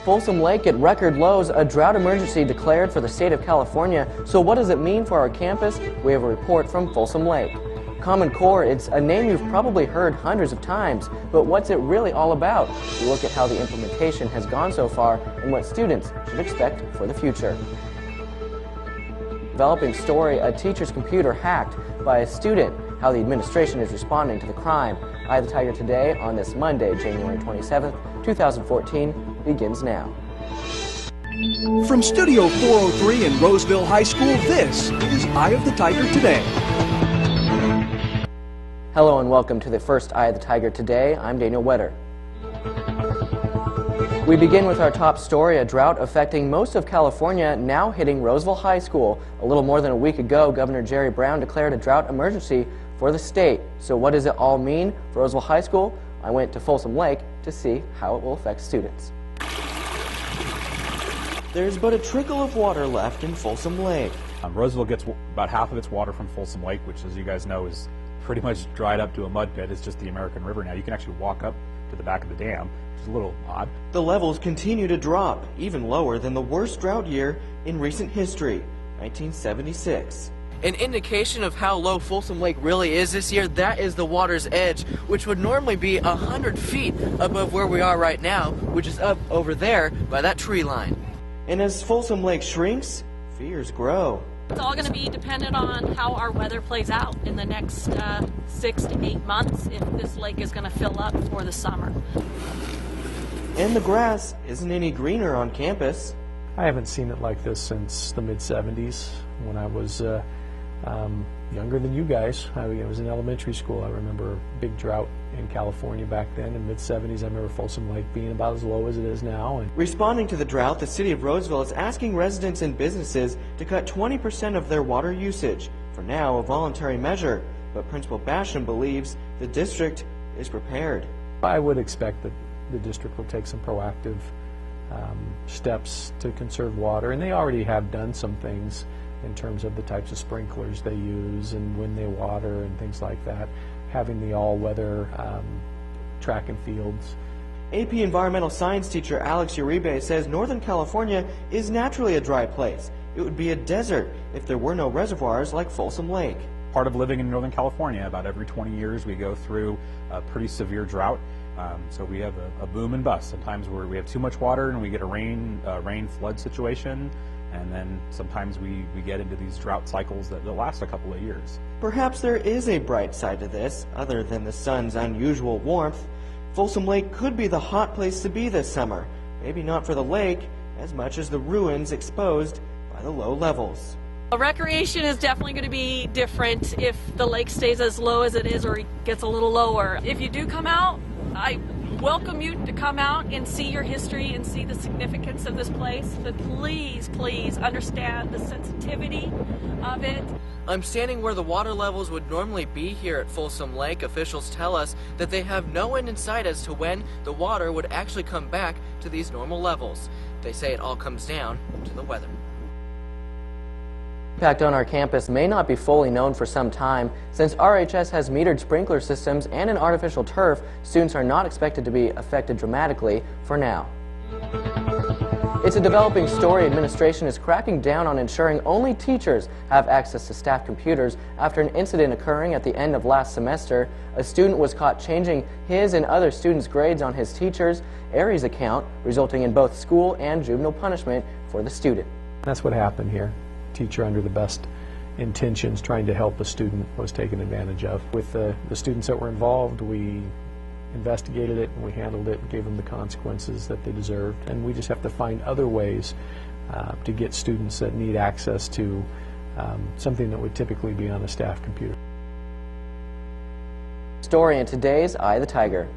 Folsom Lake at record lows, a drought emergency declared for the state of California. So what does it mean for our campus? We have a report from Folsom Lake. Common Core, it's a name you've probably heard hundreds of times, but what's it really all about? We look at how the implementation has gone so far and what students should expect for the future. Developing story, a teacher's computer hacked by a student, how the administration is responding to the crime. Eye of the Tiger today on this Monday, January 27th, 2014, begins now. From Studio 403 in Roseville High School, this is Eye of the Tiger Today. Hello and welcome to the first Eye of the Tiger Today. I'm Daniel Wetter. We begin with our top story, a drought affecting most of California, now hitting Roseville High School. A little more than a week ago, Governor Jerry Brown declared a drought emergency for the state. So what does it all mean for Roseville High School? I went to Folsom Lake to see how it will affect students. There's but a trickle of water left in Folsom Lake. Roseville gets about half of its water from Folsom Lake, which, as you guys know, is pretty much dried up to a mud pit. It's just the American River now. You can actually walk up to the back of the dam, which is a little odd. The levels continue to drop, even lower than the worst drought year in recent history, 1976. An indication of how low Folsom Lake really is this year, that is the water's edge, which would normally be 100 feet above where we are right now, which is up over there by that tree line. And as Folsom Lake shrinks, fears grow. It's all going to be dependent on how our weather plays out in the next 6 to 8 months, if this lake is going to fill up for the summer. And the grass isn't any greener on campus. I haven't seen it like this since the mid-70s when I was younger than you guys. I was in elementary school. I remember a big drought in California back then. In the mid-70s, I remember Folsom Lake being about as low as it is now. Responding to the drought, the city of Roseville is asking residents and businesses to cut 20% of their water usage. For now, a voluntary measure, but Principal Basham believes the district is prepared. I would expect that the district will take some proactive steps to conserve water, and they already have done some things in terms of the types of sprinklers they use and when they water and things like that, having the all-weather track and fields. AP Environmental Science teacher Alex Uribe says Northern California is naturally a dry place. It would be a desert if there were no reservoirs like Folsom Lake. Part of living in Northern California, about every 20 years we go through a pretty severe drought. So we have a boom and bust. Sometimes where we have too much water and we get a rain flood situation, and then sometimes we get into these drought cycles that last a couple of years. Perhaps there is a bright side to this, other than the sun's unusual warmth. Folsom Lake could be the hot place to be this summer. Maybe not for the lake, as much as the ruins exposed by the low levels. Recreation is definitely going to be different if the lake stays as low as it is or gets a little lower. If you do come out, I welcome you to come out and see your history and see the significance of this place, but please, please understand the sensitivity of it. I'm standing where the water levels would normally be here at Folsom Lake. Officials tell us that they have no end in sight as to when the water would actually come back to these normal levels. They say it all comes down to the weather. The impact on our campus may not be fully known for some time. Since RHS has metered sprinkler systems and an artificial turf, students are not expected to be affected dramatically for now. It's a developing story. Administration is cracking down on ensuring only teachers have access to staff computers after an incident occurring at the end of last semester. A student was caught changing his and other students' grades on his teacher's Aries account, resulting in both school and juvenile punishment for the student. That's what happened here. Teacher, under the best intentions, trying to help a student, was taken advantage of. With the students that were involved, we investigated it and we handled it and gave them the consequences that they deserved. And we just have to find other ways to get students that need access to something that would typically be on a staff computer. Story in today's Eye of the Tiger.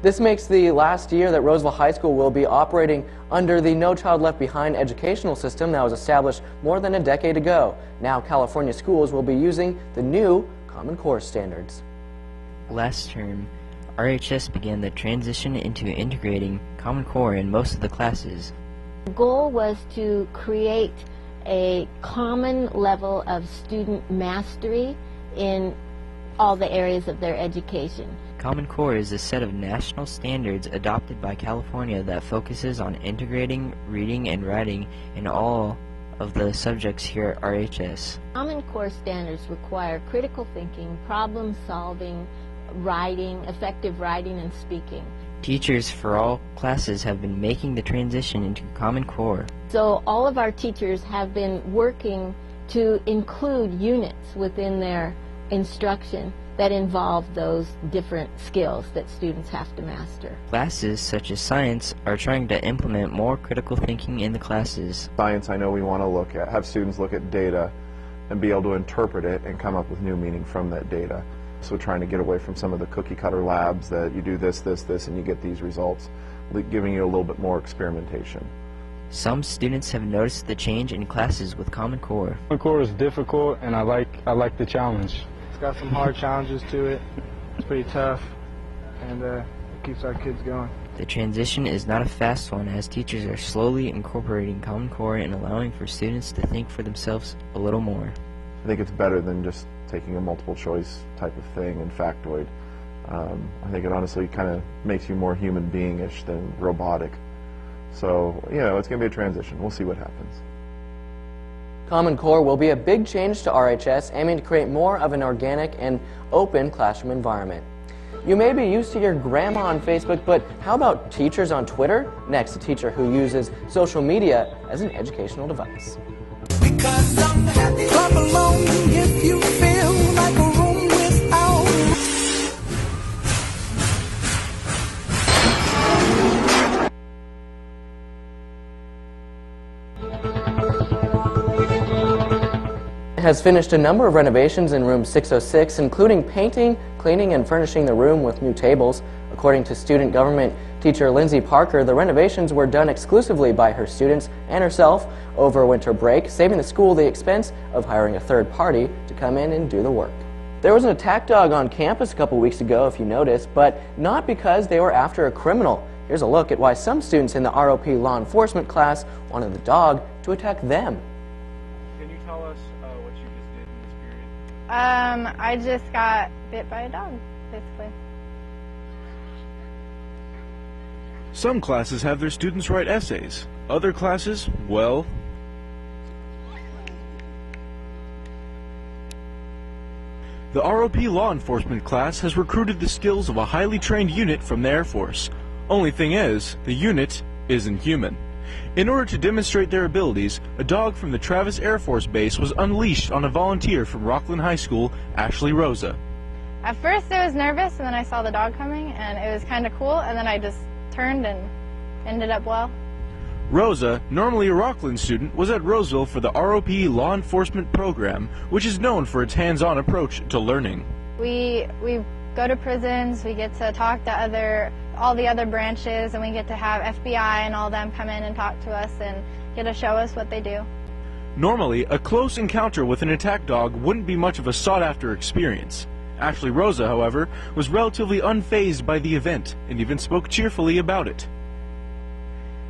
This makes the last year that Roseville High School will be operating under the No Child Left Behind educational system that was established more than a decade ago. Now California schools will be using the new Common Core standards. Last term, RHS began the transition into integrating Common Core in most of the classes. The goal was to create a common level of student mastery in all the areas of their education. Common Core is a set of national standards adopted by California that focuses on integrating reading and writing in all of the subjects here at RHS. Common Core standards require critical thinking, problem solving, writing, effective writing and speaking. Teachers for all classes have been making the transition into Common Core. So all of our teachers have been working to include units within their instruction that involve those different skills that students have to master. Classes such as science are trying to implement more critical thinking in the classes. Science, I know we want to have students look at data and be able to interpret it and come up with new meaning from that data. So trying to get away from some of the cookie cutter labs that you do this, this, this, and you get these results, giving you a little bit more experimentation. Some students have noticed the change in classes with Common Core. Common Core is difficult, and I like the challenge. It's got some hard challenges to it. It's pretty tough, and it keeps our kids going. The transition is not a fast one, as teachers are slowly incorporating Common Core and allowing for students to think for themselves a little more. I think it's better than just taking a multiple choice type of thing and factoid. I think it honestly kind of makes you more human being-ish than robotic. So, you know, it's going to be a transition. We'll see what happens. Common Core will be a big change to RHS, aiming to create more of an organic and open classroom environment. You may be used to your grandma on Facebook, but how about teachers on Twitter? Next, a teacher who uses social media as an educational device. Because I'm happy. Clap along if you feel like a room without. Has finished a number of renovations in room 606, including painting, cleaning, and furnishing the room with new tables. According to student government teacher Lindsay Parker, the renovations were done exclusively by her students and herself over winter break, saving the school the expense of hiring a third party to come in and do the work. There was an attack dog on campus a couple weeks ago, if you noticed, but not because they were after a criminal. Here's a look at why some students in the ROP law enforcement class wanted the dog to attack them. Can you tell us what you just did in this period? I just got bit by a dog, basically. Some classes have their students write essays. Other classes, well, the ROP law enforcement class has recruited the skills of a highly trained unit from the Air Force. Only thing is, the unit isn't human. In order to demonstrate their abilities, a dog from the Travis Air Force Base was unleashed on a volunteer from Rockland High School, Ashley Rosa. At first I was nervous, and then I saw the dog coming, and it was kind of cool, and then I just turned and ended up well. Rosa, normally a Rockland student, was at Roseville for the ROP law enforcement program, which is known for its hands-on approach to learning. We go to prisons, we get to talk to all the other branches, and we get to have FBI and all them come in and talk to us and get to show us what they do. Normally, a close encounter with an attack dog wouldn't be much of a sought-after experience. Ashley Rosa, however, was relatively unfazed by the event and even spoke cheerfully about it.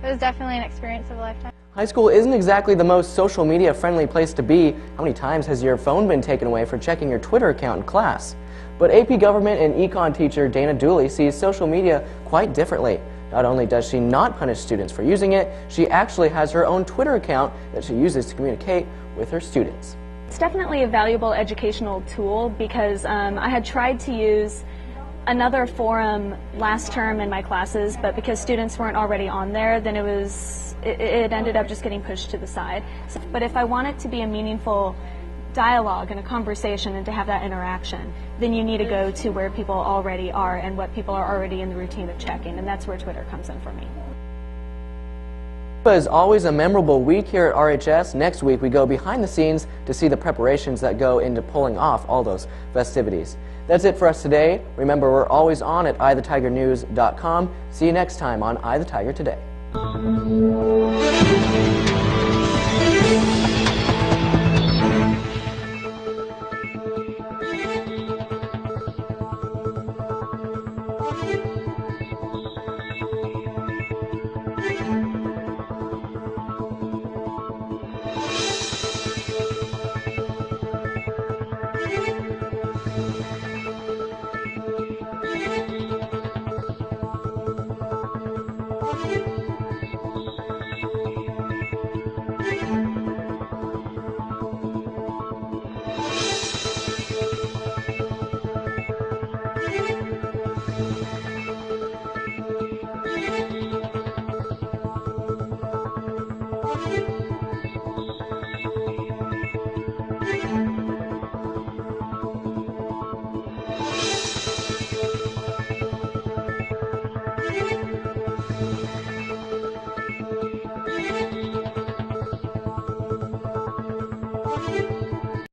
It was definitely an experience of a lifetime. High school isn't exactly the most social media friendly place to be. How many times has your phone been taken away for checking your Twitter account in class? But AP Government and Econ teacher Dana Dooley sees social media quite differently. Not only does she not punish students for using it, she actually has her own Twitter account that she uses to communicate with her students. It's definitely a valuable educational tool because I had tried to use another forum last term in my classes, but because students weren't already on there, then it ended up just getting pushed to the side. But if I want it to be a meaningful dialogue and a conversation and to have that interaction, then you need to go to where people already are and what people are already in the routine of checking, and that's where Twitter comes in for me. It is always a memorable week here at RHS. Next week we go behind the scenes to see the preparations that go into pulling off all those festivities. That's it for us today. Remember, we're always on at iTheTigerNews.com. See you next time on I the Tiger Today.